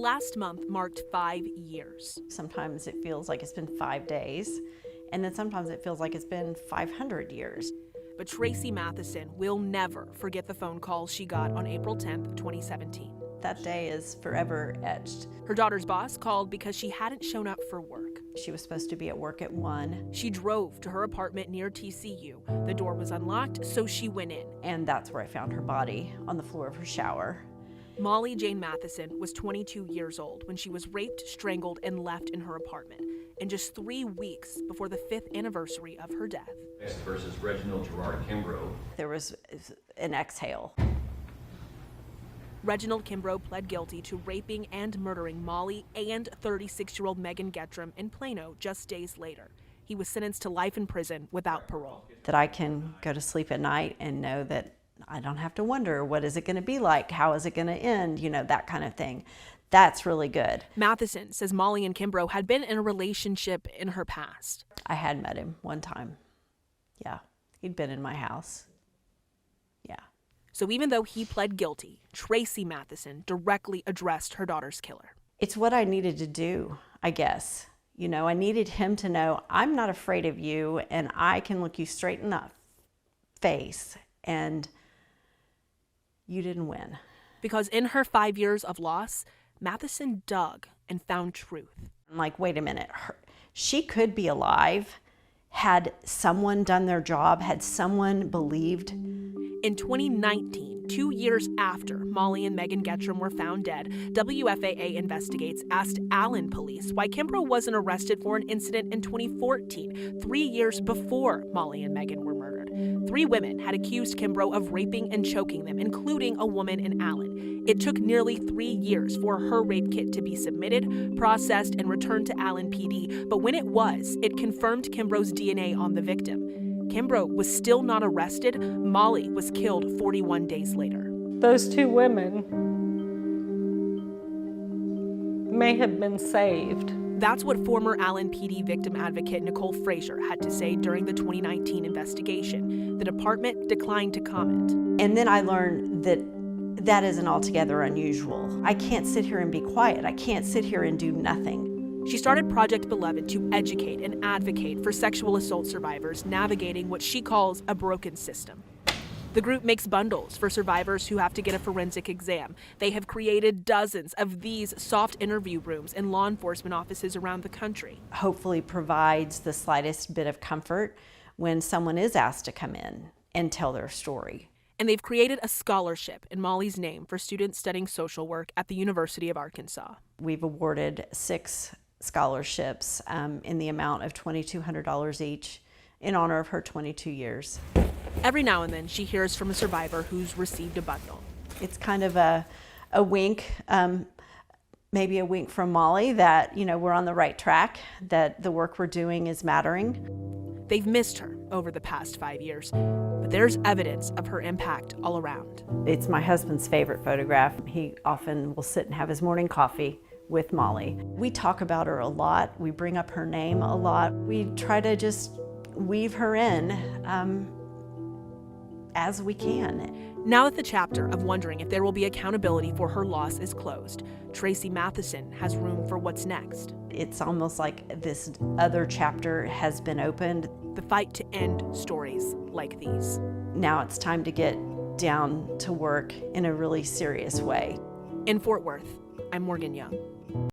last month marked 5 years. Sometimes it feels like it's been 5 days, and then sometimes it feels like it's been 500 years. But Tracy Matheson will never forget the phone call she got on April 10th, 2017. That day is forever etched. Her daughter's boss called because she hadn't shown up for work. She was supposed to be at work at 1. She drove to her apartment near TCU. The door was unlocked, so she went in. And that's where I found her body, on the floor of her shower. Molly Jane Matheson was 22 years old when she was raped, strangled, and left in her apartment, in just 3 weeks before the 5th anniversary of her death. Versus Reginald Gerard Kimbrough. There was an exhale. Reginald Kimbrough pled guilty to raping and murdering Molly and 36-year-old Megan Gettram in Plano just days later. He was sentenced to life in prison without parole. That I can go to sleep at night and know that I don't have to wonder, what is it going to be like? How is it going to end? You know, that kind of thing. That's really good. Matheson says Molly and Kimbrough had been in a relationship in her past. I had met him one time. Yeah, he'd been in my house. Yeah. So even though he pled guilty, Tracy Matheson directly addressed her daughter's killer. It's what I needed to do, I guess. You know, I needed him to know I'm not afraid of you and I can look you straight in the face and you didn't win. Because in her 5 years of loss, Matheson dug and found truth. I'm like, wait a minute, she could be alive. Had someone done their job, had someone believed. In 2019, 2 years after Molly and Megan Gettram were found dead, WFAA Investigates asked Allen police why Kimbrough wasn't arrested for an incident in 2014, 3 years before Molly and Megan were murdered. 3 women had accused Kimbrough of raping and choking them, including a woman in Allen. It took nearly 3 years for her rape kit to be submitted, processed, and returned to Allen PD, but when it was, it confirmed Kimbrough's DNA on the victim. Kimbrough was still not arrested. Molly was killed 41 days later. Those 2 women may have been saved. That's what former Allen PD victim advocate Nicole Frazier had to say during the 2019 investigation. The department declined to comment. And then I learned that that isn't altogether unusual. I can't sit here and be quiet. I can't sit here and do nothing. She started Project Beloved to educate and advocate for sexual assault survivors navigating what she calls a broken system. The group makes bundles for survivors who have to get a forensic exam. They have created dozens of these soft interview rooms in law enforcement offices around the country. Hopefully provides the slightest bit of comfort when someone is asked to come in and tell their story. And they've created a scholarship in Molly's name for students studying social work at the University of Arkansas. We've awarded 6 scholarships in the amount of $2,200 each in honor of her 22 years. Every now and then she hears from a survivor who's received a bundle. It's kind of a wink, maybe a wink from Molly that, you know, we're on the right track, that the work we're doing is mattering. They've missed her over the past 5 years, but there's evidence of her impact all around. It's my husband's favorite photograph. He often will sit and have his morning coffee with Molly. We talk about her a lot. We bring up her name a lot. We try to just weave her in as we can. Now that the chapter of wondering if there will be accountability for her loss is closed, Tracy Matheson has room for what's next. It's almost like this other chapter has been opened. The fight to end stories like these. Now it's time to get down to work in a really serious way. In Fort Worth, I'm Morgan Young.